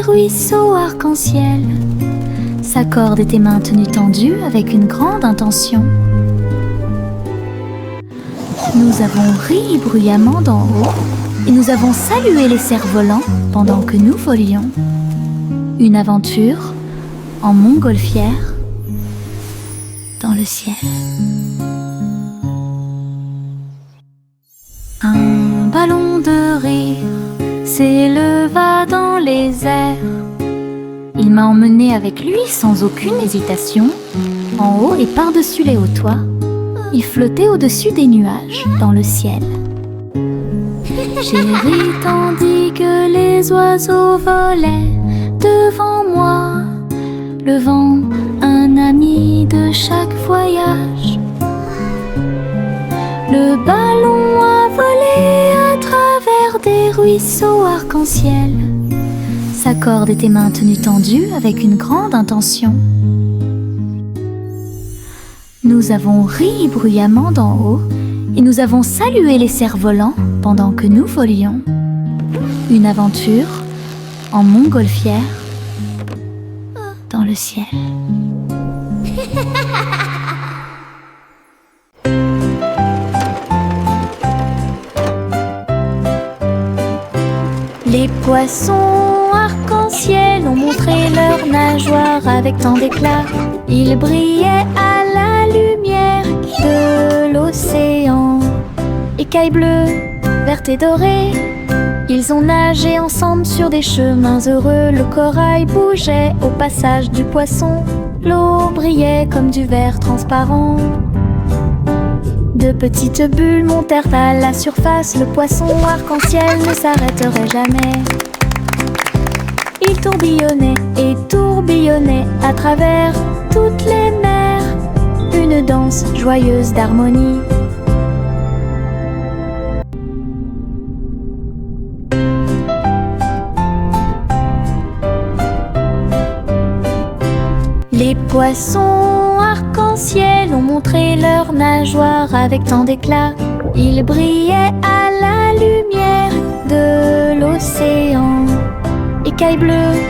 des ruisseaux arc-en-ciel s'accordent et tes mains tenues tendues avec une grande intention. Nous avons ri bruyamment d'en haut et nous avons salué les cerfs-volants pendant que nous volions. Une aventure en montgolfière dans le ciel. Un ballon de rire s'éleva dans les airs. Il m'a emmené avec lui sans aucune hésitation, en haut et par-dessus les hauts toits. Il flottait au-dessus des nuages dans le ciel. J'ai ri tandis que les oiseaux volaient devant moi, le vent, un ami de chaque voyage. Le ballon a volé à travers des ruisseaux arc-en-ciel s'accordent et tes mains tenues tendues avec une grande intention. Nous avons ri bruyamment d'en haut et nous avons salué les cerfs-volants pendant que nous volions. Une aventure en montgolfière dans le ciel. Les poissons arc-en-ciel ont montré leurs nageoires avec tant d'éclat. Ils brillaient à la lumière de l'océan. Écailles bleues, vertes et dorées, ils ont nagé ensemble sur des chemins heureux. Le corail bougeait au passage du poisson. L'eau brillait comme du verre transparent. De petites bulles montèrent à la surface. Le poisson arc-en-ciel ne s'arrêterait jamais. Il tourbillonnait et tourbillonnait à travers toutes les mers. Une danse joyeuse d'harmonie. Les poissons arc-en-ciel ont montré leurs nageoires avec tant d'éclat. Ils brillaient à la lumière de l'océan. Écailles bleues,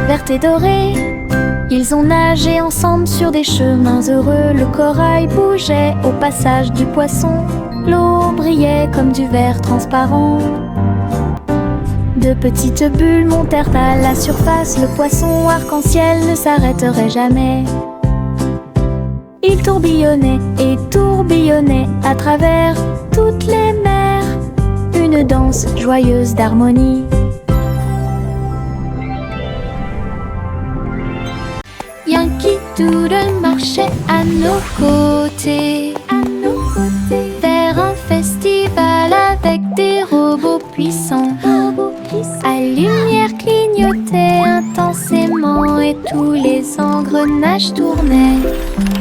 vertes et dorées, ils ont nagé ensemble sur des chemins heureux. Le corail bougeait au passage du poisson. L'eau brillait comme du verre transparent. De petites bulles montèrent à la surface. Le poisson arc-en-ciel ne s'arrêterait jamais. Il tourbillonnait et tourbillonnait à travers toutes les mers. Une danse joyeuse d'harmonie. Yankee Doodle marchait à nos côtés, vers un festival avec des robots puissants. À lumière clignotait intensément et tous les engrenages tournaient.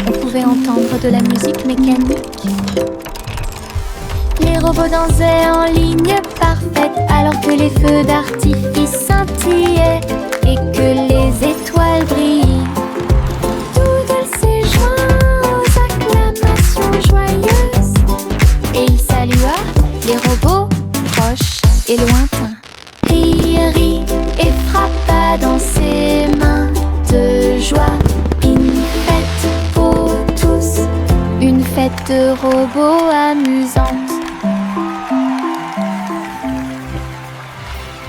On pouvait entendre de la musique mécanique. Les robots dansaient en ligne parfaite alors que les feux d'artifice scintillaient et que les étoiles brillaient. Doodle s'est joint aux acclamations joyeuses et il salua les robots proches et lointains. Rit et frappa dans ses mains de joie. Une fête pour tous, une fête de robots amusante.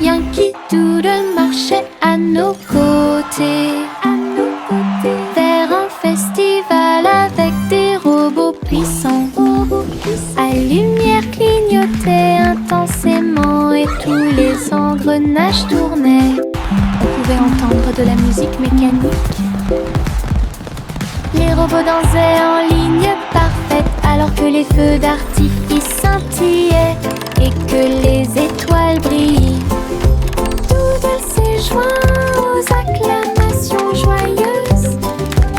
Yankee Doodle marchait à nos côtés, vers un festival avec des robots puissants. À lumière clignotait intensément et tous les engrenages tournaient. On pouvait entendre de la musique mécanique. Les robots dansaient en ligne parfaite alors que les feux d'artifice scintillaient et que les étoiles brillaient. Doodle s'est joint aux acclamations joyeuses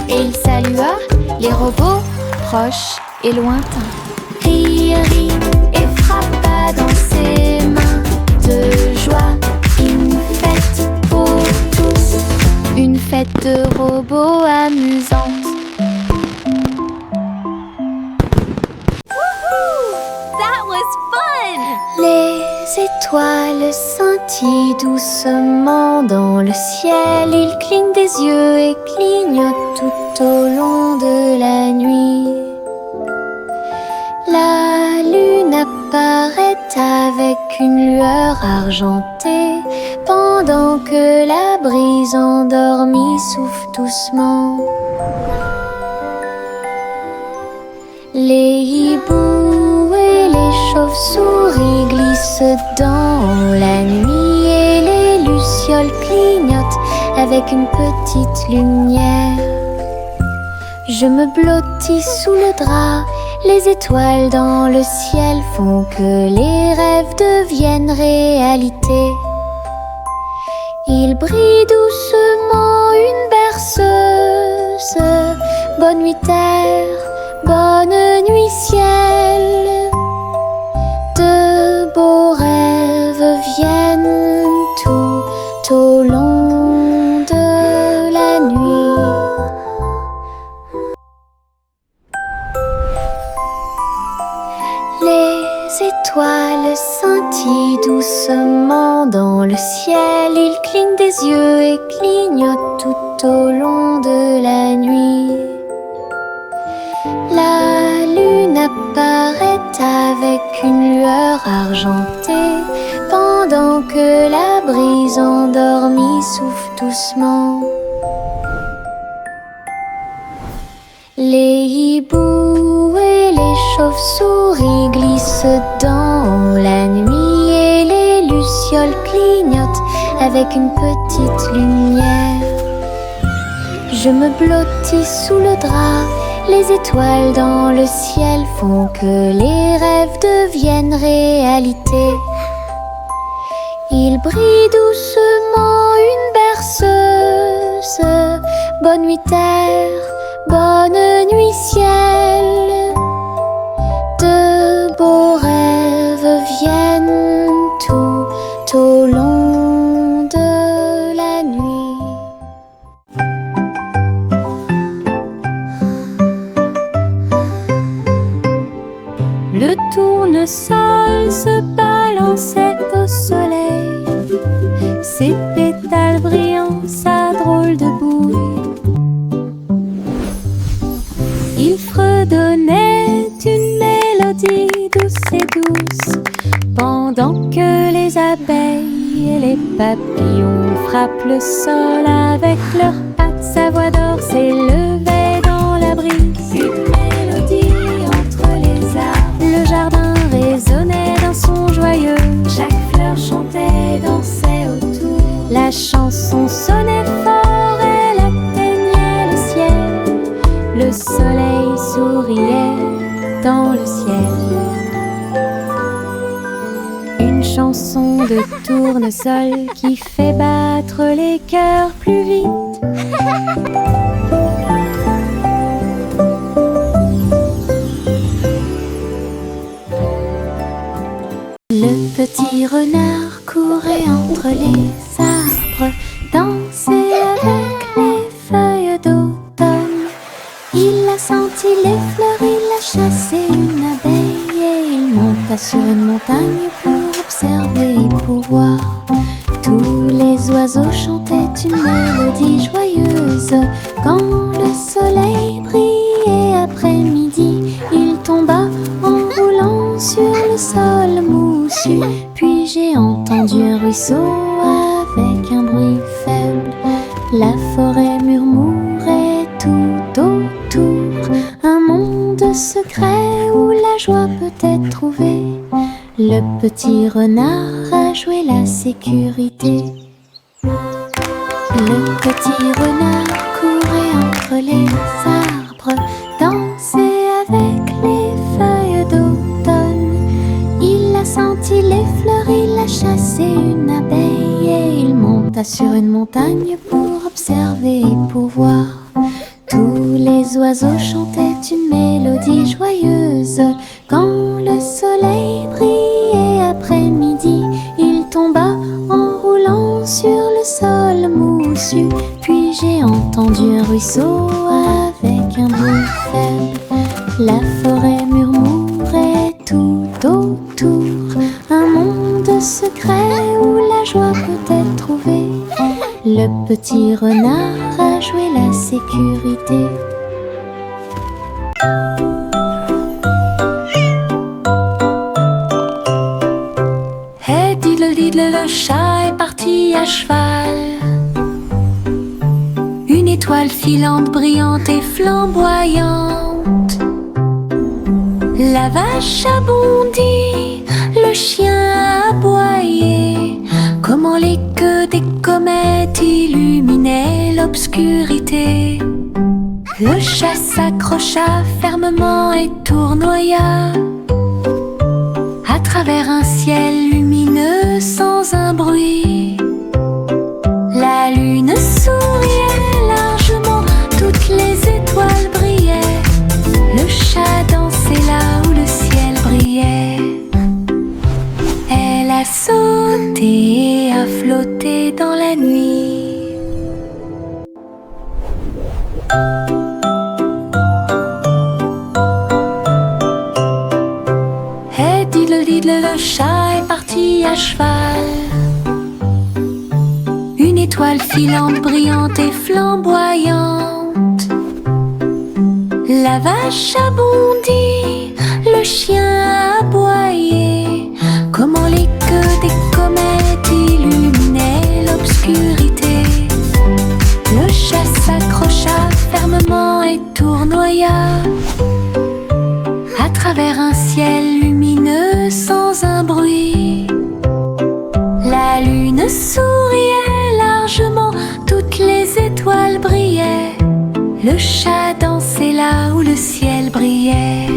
et il salua les robots proches et lointains. Rit et frappa dans ses mains de joie. Une fête pour tous, une fête de robots amusante. That was fun! Les étoiles scintillent doucement dans le ciel. Ils clignent des yeux et clignotent tout au long de la nuit. La lune apparaît avec une lueur argentée, pendant que la brise endormie souffle doucement. Les hiboux et les chauves-souris glissent dans la nuit et les lucioles clignotent avec une petite lumière. Je me blottis sous le drap, les étoiles dans le ciel font que les rêves deviennent réalité. Il brille doucement une berceuse. Bonne nuit terre, bonne nuit ciel. De beaux rêves viennent tout au long de la nuit. Les étoiles scintillent doucement dans le ciel. Ils clignent des yeux et clignotent tout au long de la nuit. La lune apparaît avec une lueur argentée, pendant que la brise endormie souffle doucement. Les hiboux et les chauves-souris glissent dans la nuit et les lucioles clignotent avec une petite lumière. Je me blottis sous le drap, les étoiles dans le ciel font que les rêves deviennent réalité. Il brille doucement une berceuse. Bonne nuit terre, bonne nuit ciel. De beaux rêves viennent tout au long de la nuit. Le tournesol se balançait au soleil, ses pétales brillants, sa drôle de bouille. Il fredonnait une mélodie douce et douce, pendant que les abeilles et les papillons frappent le sol avec leurs pattes. Sa voix d'or s'élevait dans la brise, une mélodie entre les arbres. Le jardin résonnait d'un son joyeux, chaque fleur chantait, dansait autour. La chanson sonnait fort, elle atteignait le ciel. Le soleil souriait dans le ciel. Une chanson de tournesol qui fait battre les cœurs plus vite. Le petit renard courait entre les arbres, dansait avec les feuilles d'automne. Il a senti les fleurs, il a chassé une abeille et il monta sur une montagne pour observer et pour voir. Tous les oiseaux chantaient une mélodie joyeuse. Quand le soleil brillait après-midi, il tomba en roulant sur le sol moussu. Puis j'ai entendu un ruisseau avec un bruit faible. La forêt murmurait tout autour, un monde secret où la joie peut être trouvée. Le petit renard a joué la sécurité. Le petit renard courait entre les arbres, dansait avec les feuilles d'automne. Il a senti les fleurs, il a chassé une abeille et il monta sur une montagne pour observer et pour voir. Tous les oiseaux chantaient une mélodie joyeuse. Quand le soleil brillait après-midi, il tomba en roulant sur le sol moussu. Puis j'ai entendu un ruisseau avec un bruit faible. La forêt murmurait tout autour, un monde secret Le petit renard a joué la sécurité. Hey diddle diddle, le chat est parti à cheval. Une étoile filante, brillante et flamboyante. La vache a bondi, le chien a aboyé. Comment les queues des comètes illuminaient l'obscurité. Le chat s'accrocha fermement et tournoya à travers un ciel lumineux sans un bruit. La lune souriait largement, toutes les étoiles brillaient. Le chat dansait là où le ciel brillait. Elle a sauté et a flotté dans la nuit. Hey diddle diddle, le chat est parti à cheval. Une étoile filante, brillante et flamboyante. La vache a bondi, le chien a aboyé. Comment les queues des comètes illuminaient l'obscurité. Le chat s'accrocha fermement et tournoya à travers un ciel lumineux sans un bruit. La lune souriait largement, toutes les étoiles brillaient. Le chat dansait là où le ciel brillait.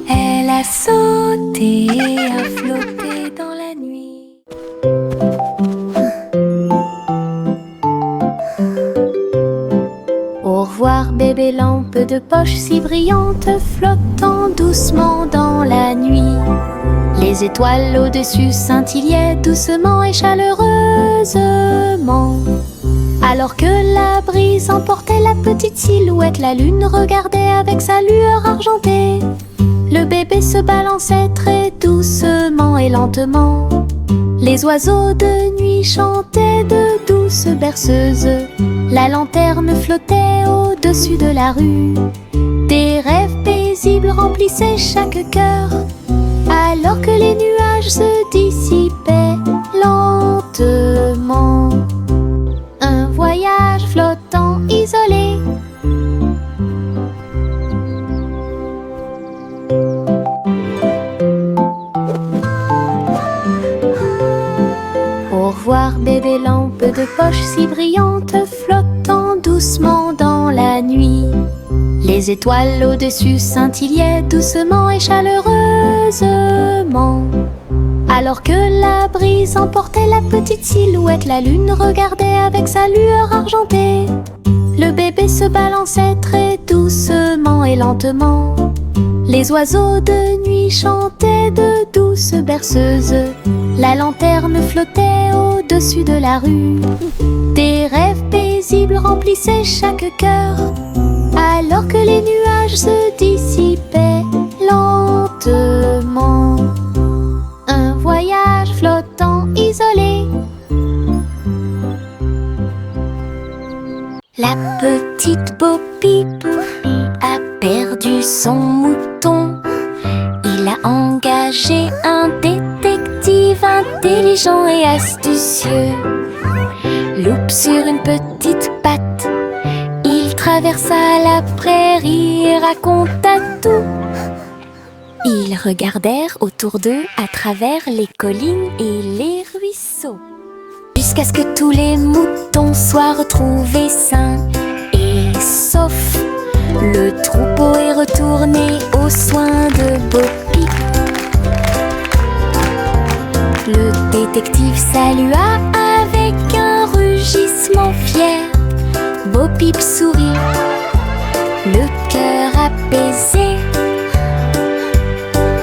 Elle a sauté et a flotté dans la nuit. Au revoir bébé lampe de poche si brillante, flottant doucement dans la nuit. Les étoiles au-dessus scintillaient doucement et chaleureusement. Alors que la brise emportait la petite silhouette, la lune regardait avec sa lueur argentée. Le bébé se balançait très doucement et lentement. Les oiseaux de nuit chantaient de douces berceuses. La lanterne flottait au-dessus de la rue. Des rêves paisibles remplissaient chaque cœur, alors que les nuages se dissipaient lentement. Un voyage flottant isolé. Au revoir bébé lampe de poche si brillante, flottant doucement dans la nuit. Les étoiles au-dessus scintillaient doucement et chaleureusement. Alors que la brise emportait la petite silhouette, la lune regardait avec sa lueur argentée. Le bébé se balançait très doucement et lentement. Les oiseaux de nuit chantaient de douces berceuses. La lanterne flottait au-dessus de la rue. Des rêves paisibles remplissaient chaque cœur, alors que les nuages se dissipaient lentement. Un voyage flottant isolé. La petite Bo Peep a perdu son mouton. Il a engagé un détective intelligent et astucieux. Loupe sur une petite patte, il traversa la prairie et raconta tout. Ils regardèrent autour d'eux à travers les collines et les ruisseaux, jusqu'à ce que tous les moutons soient retrouvés sains et saufs. Le troupeau est retourné aux soins de Bo Peep. Le détective salua avec un rugissement fier. Bo Peep sourit, le cœur apaisé.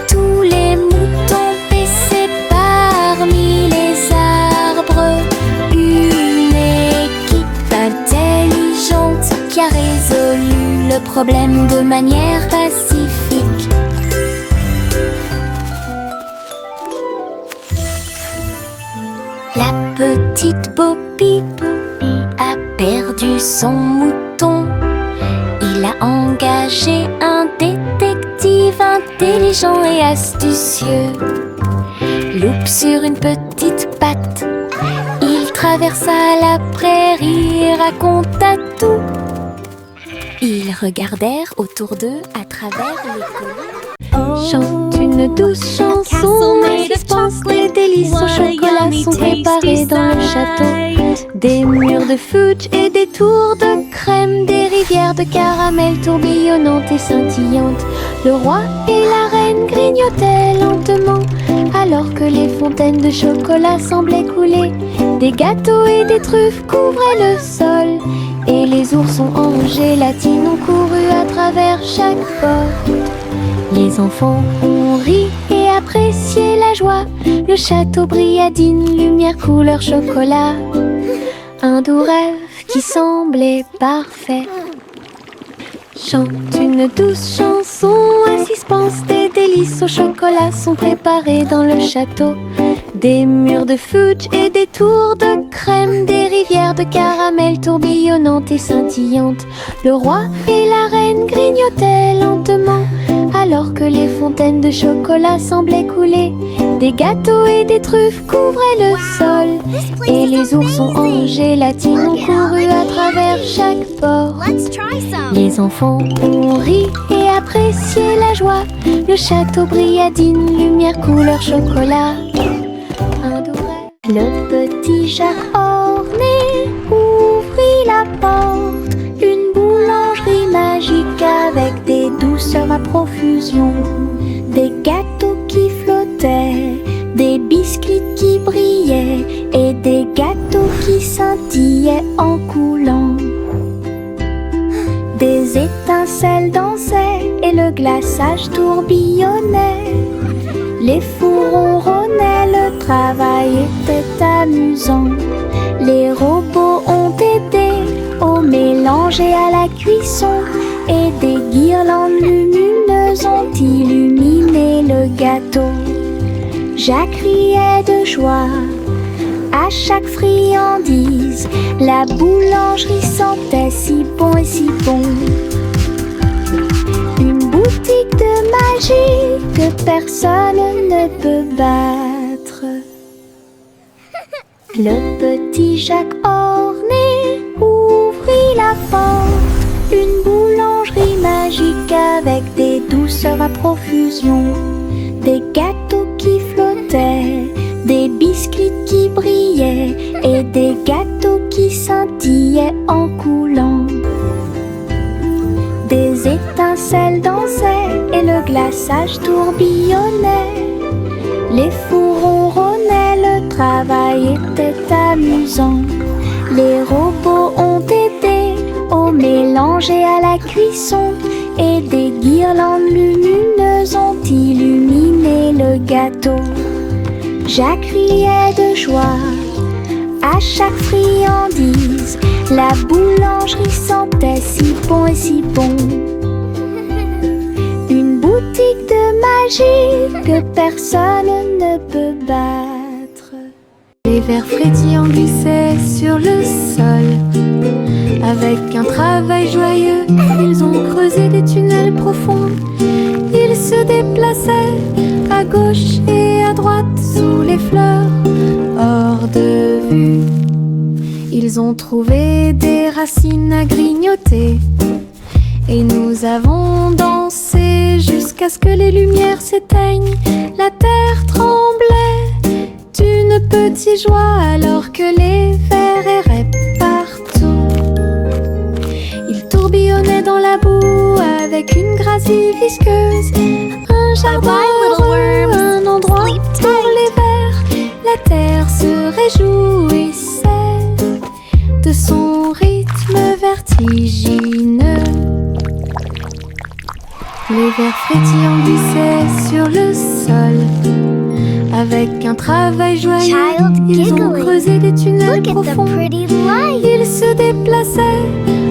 Tous les moutons paissaient parmi les arbres. Une équipe intelligente qui a résolu le problème de manière pacifique. La petite petite Poppy a perdu son mouton. Il a engagé un détective intelligent et astucieux. Loup sur une petite patte, il traversa la prairie et raconta tout. Ils regardèrent autour d'eux à travers les collines. Chante une douce chanson, suspense, des délices au chocolat sont préparés dans le château. Des murs de fudge et des tours de crème, des rivières de caramel tourbillonnantes et scintillantes. Le roi et la reine grignotaient lentement, alors que les fontaines de chocolat semblaient couler. Des gâteaux et des truffes couvraient le sol, et les oursons en gélatine ont couru à travers chaque porte. Les enfants ont ri et apprécié la joie. Le château brilla d'une lumière couleur chocolat. Un doux rêve qui semblait parfait. Chante une douce chanson, un suspense, des délices au chocolat sont préparés dans le château. Des murs de fudge et des tours de crème, des rivières de caramel tourbillonnantes et scintillantes. Le roi et la reine grignotaient lentement, alors que les fontaines de chocolat semblaient couler. Des gâteaux et des truffes couvraient le sol, et les oursons en gélatine ont couru à travers chaque porte. Les enfants ont ri et apprécié la joie. Le château brilla d'une lumière couleur chocolat. Un doux rêve. Le petit Jacques orné ouvrit la porte. Une boulangerie magique avec des douceurs à profusion. Des gâteaux qui flottaient, des biscuits qui brillaient et des gâteaux qui scintillaient en coulant. Des étincelles dansaient et le glaçage tourbillonnait. Les fours ronronnaient, le travail était amusant. Les robots ont aidé au mélange et à la cuisson, et des guirlandes lumineuses ont illuminé le gâteau. Jacques riait de joie à chaque friandise. La boulangerie sentait si bon et si bon. Une boutique de magie que personne ne peut battre. Le petit Jacques orné ouvrit la porte. Une boulangerie magique avec des douceurs à profusion. Des gâteaux qui flottaient, des biscuits qui brillaient et des gâteaux qui scintillaient en coulant. Des étincelles dansaient et le glaçage tourbillonnait. Les fours ronronnaient, le travail était amusant. Les robots ont aidé au mélange et à la cuisson, et des guirlandes lumineuses ont illuminé le gâteau. Jacques riait de joie à chaque friandise. La boulangerie sentait si bon et si bon. Une boutique de magie que personne ne peut battre. Les vers frétillants glissaient sur le sol. Avec un travail joyeux, ils ont creusé des tunnels profonds. Ils se déplaçaient à gauche et à droite sous les fleurs, hors de vue. Ils ont trouvé des racines à grignoter, et nous avons dansé jusqu'à ce que les lumières s'éteignent. La terre tremblait d'une petite joie alors que les vers erraient partout. Ils tourbillonnaient dans la boue avec une gracie visqueuse. Un jardin heureux, un endroit pour les vers. La terre se réjouissait de son rythme vertigineux. Les vers frétillants glissaient sur le sol. Avec un travail joyeux, ils ont creusé des tunnels profonds. Ils se déplaçaient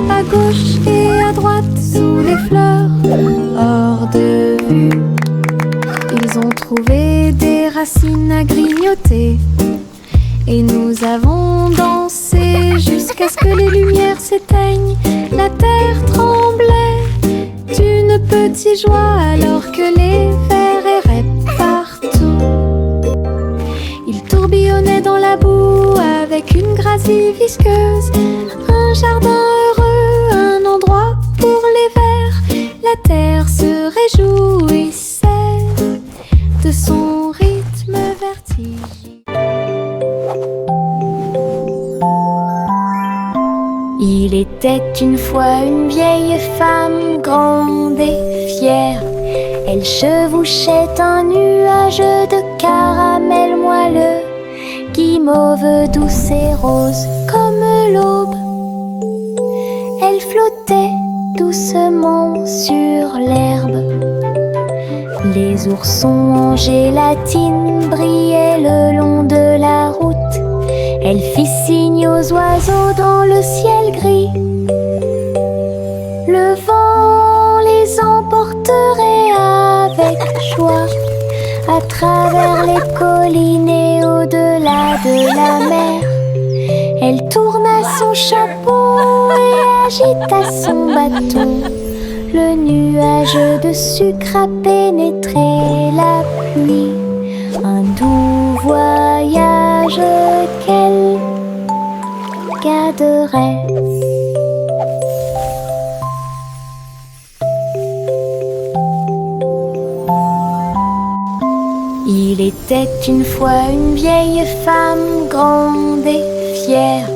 à gauche et à droite sous les fleurs, hors de vue. Ils ont trouvé des racines à grignoter, et nous avons jusqu'à ce que les lumières s'éteignent. La terre tremblait d'une petite joie alors que les vers erraient partout. Ils tourbillonnaient dans la boue avec une grâce visqueuse. Un jardin heureux, un endroit pour les vers. La terre se réjouissait de son rythme vertigineux. Il était une fois une vieille femme grande et fière. Elle chevauchait un nuage de caramel moelleux, guimauve douce et rose comme l'aube. Elle flottait doucement sur l'herbe. Les oursons en gélatine brillaient le long de la route. Elle fit signe aux oiseaux dans le ciel gris. Le vent les emporterait avec joie à travers les collines et au-delà de la mer. Elle tourna son chapeau et agita son bâton. Le nuage de sucre a pénétré la pluie. Un doux voyage qu'elle garderait. Il était une fois une vieille femme grande et fière.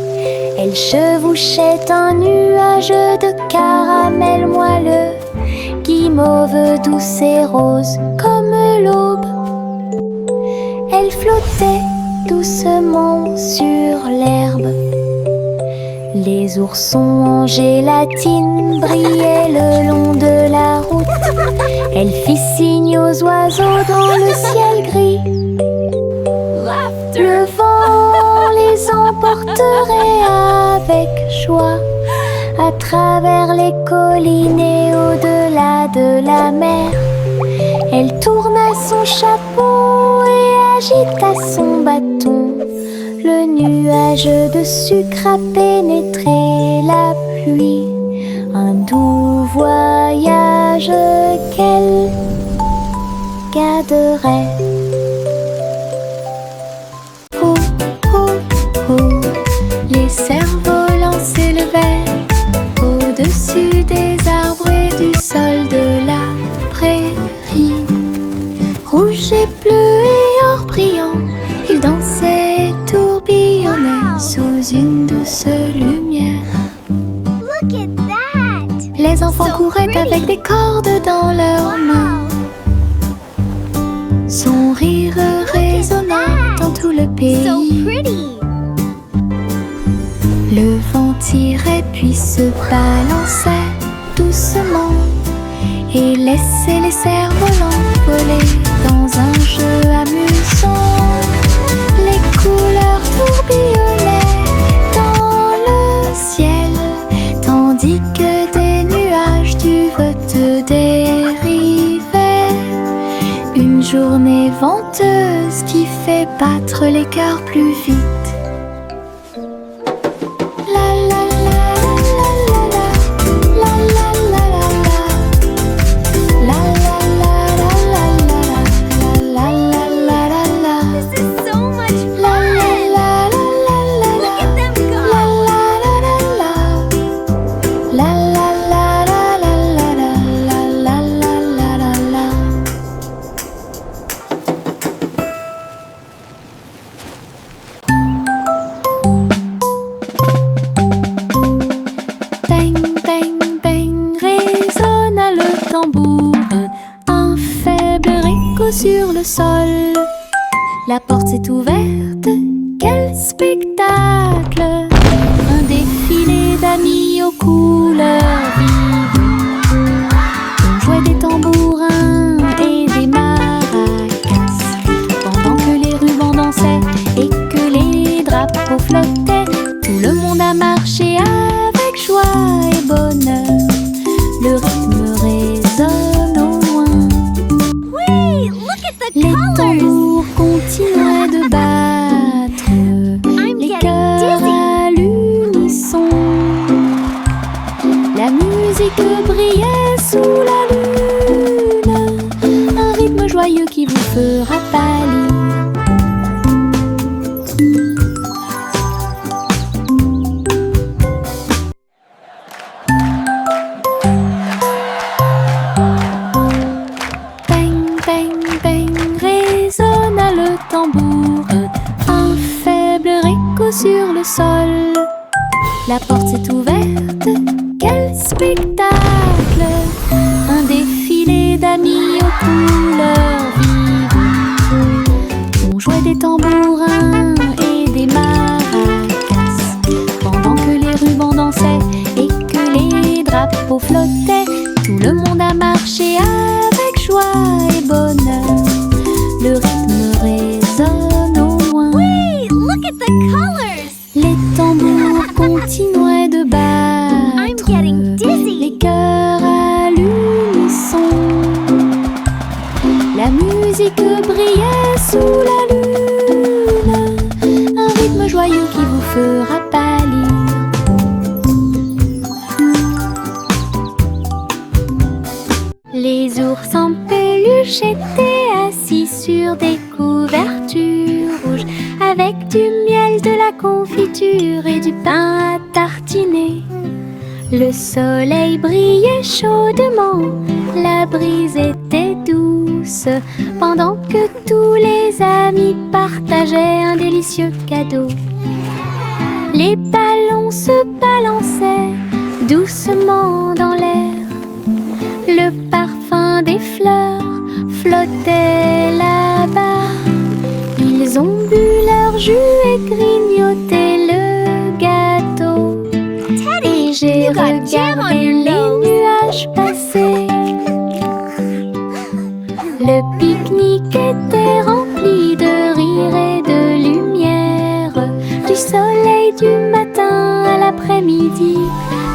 Elle chevauchait un nuage de caramel moelleux, guimauve douce et rose comme l'aube. Elle flottait doucement sur l'herbe. Les oursons en gélatine brillaient le long de la route. Elle fit signe aux oiseaux dans le ciel gris. Le vent les emporterait avec joie à travers les collines et au-delà de la mer. Elle tourna son chapeau et agita son bâton. Le nuage de sucre a pénétré la pluie. Un doux voyage qu'elle garderait. Oh, oh, oh, les cerfs-volants s'élevaient au-dessus des arbres et du sol de la prairie. Rouge et bleu et or brillant, ils dansaient et tourbillonnaient sous une douce lumière. Look at that! Les enfants couraient avec des cordes dans leurs mains. Son rire résonnait dans tout le So pays. pretty! Le vent tirait puis se balançait doucement et laissait les cerfs-volants voler dans un jeu amusant. Les couleurs tourbillonnaient dans le ciel, tandis que des nuages du vote dérivaient. Une journée venteuse qui fait battre les cœurs plus vite. La la la la la la la la la la la la la la la la la. This is so much La fun! la la la la la. Look at them go! La la la la la. La la la la la la la la la la la. Bang, bang, bang, résonna le tambour. Un faible écho sur le sol. La porte s'est ouverte, quel spectacle! Un défilé d'amis aux couleurs vives. On jouait des tambourins et des maracas, pendant que les rubans dansaient et que les drapeaux flottaient. Tout le monde a marché avec joie et bonheur. Le rythme résonne au loin. Wait, look at the Les colors! tambours continuaient de battre. I'm Les getting cœurs musique brillait sous la lune, un rythme joyeux qui vous fera pâlir. Peigne, peigne, peigne, résonna le tambour, un faible écho sur le sol. La porte s'est ouverte, quel spectacle! Un défilé d'amis aux couleurs vives. On jouait des tambourins et des maracas, pendant que les rubans dansaient et que les drapeaux flottaient. Tout le monde a marché avec joie et bonheur. Le rythme résonne au loin. Wait, look at the colors! Les tambours continuaient de battre. I'm getting dizzy. Les cœurs à l'unisson. La musique brillait sous la lune, un rythme joyeux qui vous fera pâlir. Les ours en peluche étaient assis sur des couvertures rouges, avec du miel, de la confiture et du pain à tartiner. Le soleil brillait chaudement, la brise était douce, pendant que tous les amis partageaient un délicieux cadeau. Les ballons se balançaient doucement dans l'air. Le parfum des fleurs flottait là-bas. Ils ont bu leur jus et grignoté le gâteau. Et j'ai you got jam on regardé your les nose. nuages passer. Le pique-nique était rempli de rire et de lumière, du soleil du matin à l'après-midi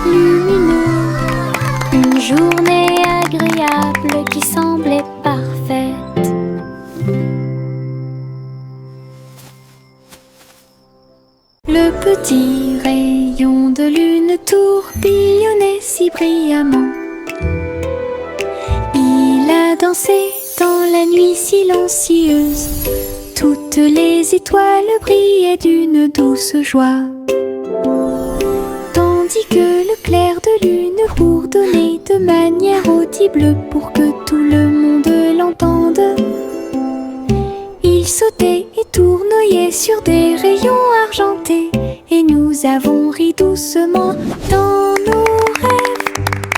lumineux. Une journée agréable qui semblait parfaite. Le petit rayon de lune tourbillonnait si brillamment. Il a dansé dans la nuit silencieuse. Toutes les étoiles brillaient d'une douce joie, tandis que le clair de lune bourdonnait de manière audible pour que tout le monde l'entende. Il sautait et tournoyait sur des rayons argentés, et nous avons ri doucement dans nos rêves.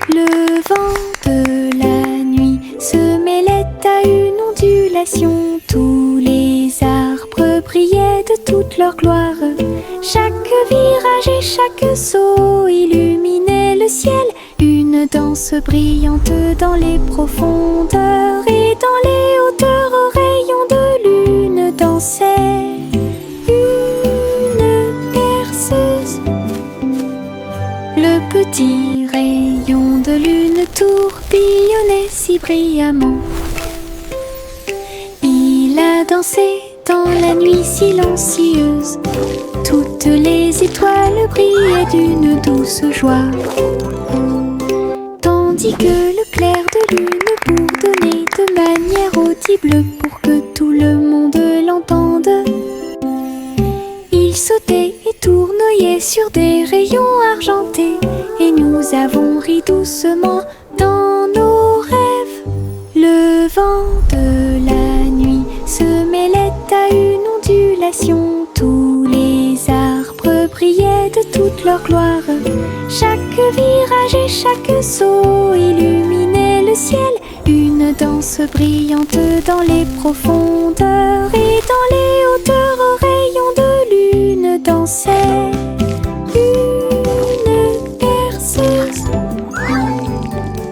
Le vent de la nuit se mêlait à une ondulation. Tous les arbres brillaient de toute leur gloire. Chaque virage et chaque saut illuminait le ciel. Une danse brillante dans les profondeurs, et dans les hauteurs aux rayons de lune dansait une berceuse. Le petit rayon de lune tourbillonnait si brillamment. Il a dansé dans la nuit silencieuse. Toutes les étoiles brillaient d'une douce joie, tandis que le clair de lune bourdonnait de manière audible pour que tout le monde l'entende. Il sautait et tournoyait sur des rayons argentés, et nous avons ri doucement dans nos rêves. Le vent de la nuit se mêlait à une ondulation. Tous les arbres brillaient de toute leur gloire. Chaque virage et chaque saut illuminait le ciel. Une danse brillante dans les profondeurs, et dans les